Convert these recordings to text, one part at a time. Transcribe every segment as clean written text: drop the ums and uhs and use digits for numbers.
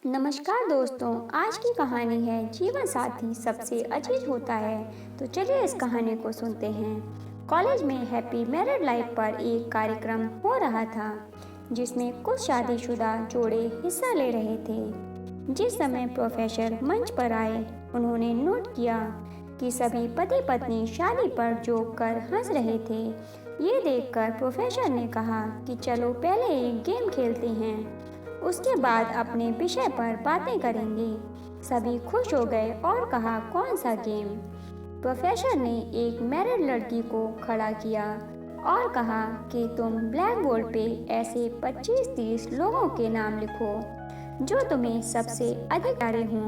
नमस्कार दोस्तों, आज की कहानी है जीवन साथी सबसे अजीज होता है। तो चलिए इस कहानी को सुनते हैं। कॉलेज में हैप्पी मैरिड लाइफ पर एक कार्यक्रम हो रहा था जिसमें कुछ शादीशुदा जोड़े हिस्सा ले रहे थे। जिस समय प्रोफेसर मंच पर आए, उन्होंने नोट किया कि सभी पति पत्नी शादी पर जोक कर हंस रहे थे। ये देखकर प्रोफेसर ने कहा कि चलो पहले एक गेम खेलते हैं, उसके बाद अपने विषय पर बातें करेंगे। सभी खुश हो गए और कहा, कौन सा गेम? प्रोफेसर ने एक मैरिड लड़की को खड़ा किया और कहा कि तुम ब्लैक बोर्ड पे ऐसे 25-30 लोगों के नाम लिखो जो तुम्हें सबसे अधिक प्यारे हों।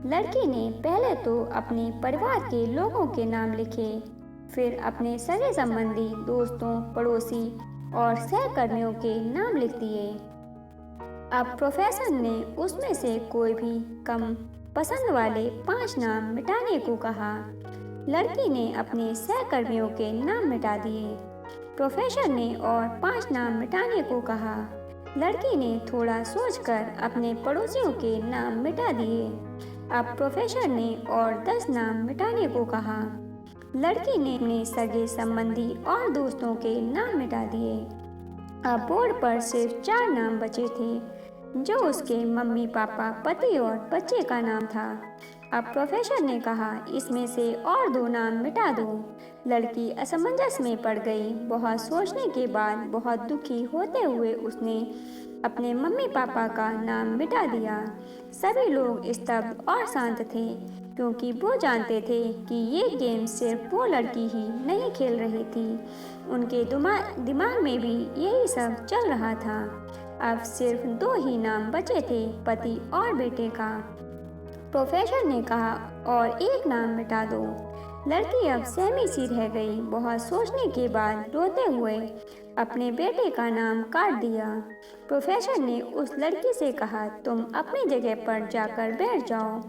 लड़की ने पहले तो अपने परिवार के लोगों के नाम लिखे, फिर अपने सगे संबंधी, दोस्तों, पड़ोसी और सहकर्मियों के नाम लिख दिए। अब प्रोफेसर ने उसमें से कोई भी कम पसंद वाले 5 नाम मिटाने को कहा। लड़की ने अपने सहकर्मियों के नाम मिटा दिए। प्रोफेसर ने और 5 नाम मिटाने को कहा। लड़की ने थोड़ा सोचकर अपने पड़ोसियों के नाम मिटा दिए। अब प्रोफेसर ने और 10 नाम मिटाने को कहा। लड़की ने अपने सगे संबंधी और दोस्तों के नाम मिटा दिए। अब बोर्ड पर सिर्फ 4 नाम बचे थे, जो उसके मम्मी पापा, पति और बच्चे का नाम था। अब प्रोफेसर ने कहा, इसमें से और 2 नाम मिटा दो। लड़की असमंजस में पड़ गई। बहुत सोचने के बाद, बहुत दुखी होते हुए उसने अपने मम्मी पापा का नाम मिटा दिया। सभी लोग स्तब्ध और शांत थे, क्योंकि वो जानते थे कि ये गेम सिर्फ वो लड़की ही नहीं खेल रही थी, उनके दिमाग में भी यही सब चल रहा था। अब सिर्फ 2 ही नाम बचे थे, पति और बेटे का। प्रोफेसर ने कहा, और एक नाम मिटा दो। लड़की अब सहमी सी रह गई। बहुत सोचने के बाद रोते हुए अपने बेटे का नाम काट दिया। प्रोफेसर ने उस लड़की से कहा, तुम अपनी जगह पर जाकर बैठ जाओ,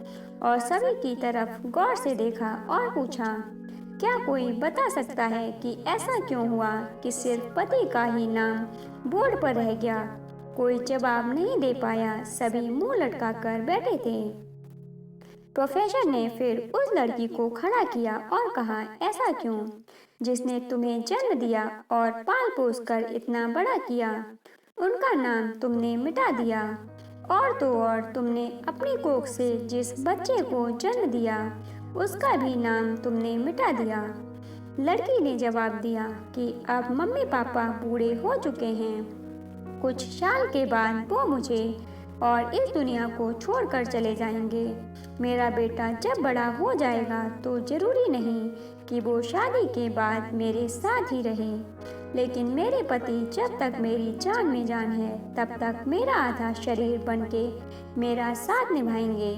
और सभी की तरफ गौर से देखा और पूछा, क्या कोई बता सकता है कि ऐसा क्यों हुआ कि सिर्फ पति का ही नाम बोर्ड पर रह गया? कोई जवाब नहीं दे पाया। सभी मुंह लटका कर बैठे थे। प्रोफेसर ने फिर उस लड़की को खड़ा किया और कहा, ऐसा क्यों? जिसने तुम्हें जन्म दिया और पाल पोस कर इतना बड़ा किया, उनका नाम तुमने मिटा दिया। और तो और तुमने अपनी कोख से जिस बच्चे को जन्म दिया, उसका भी नाम तुमने मिटा दिया। लड़की ने जवाब दिया कि अब मम्मी पापा बूढ़े हो चुके हैं। कुछ साल के बाद वो मुझे और इस दुनिया को छोड़कर चले जाएंगे। मेरा बेटा जब बड़ा हो जाएगा तो जरूरी नहीं कि वो शादी के बाद मेरे साथ ही रहे, लेकिन मेरे पति जब तक मेरी जान में जान है, तब तक मेरा आधा शरीर बनके मेरा साथ निभाएंगे।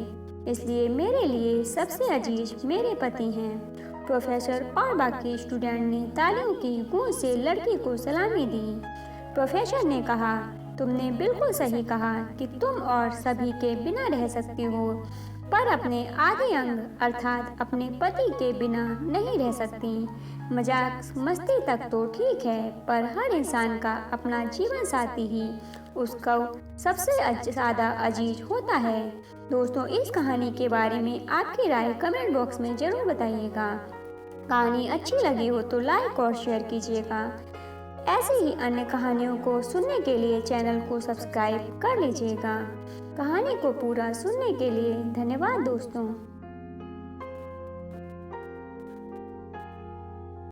इसलिए मेरे लिए सबसे अजीज मेरे पति हैं। प्रोफेसर और बाकी स्टूडेंट ने तालियों की गूंज से लड़की को सलामी दी। प्रोफेसर ने कहा, तुमने बिल्कुल सही कहा कि तुम और सभी के बिना रह सकती हो, पर अपने आधे अंग अर्थात अपने पति के बिना नहीं रह सकती। मजाक मस्ती तक तो ठीक है, पर हर इंसान का अपना जीवन साथी ही उसका सबसे ज़्यादा अजीज होता है। दोस्तों, इस कहानी के बारे में आपकी राय कमेंट बॉक्स में ज़रूर बताइएगा। कहानी अच्छी लगी हो तो लाइक और शेयर कीजिएगा। ऐसे ही अन्य कहानियों को सुनने के लिए चैनल को सब्सक्राइब कर लीजिएगा। कहानी को पूरा सुनने के लिए धन्यवाद दोस्तों।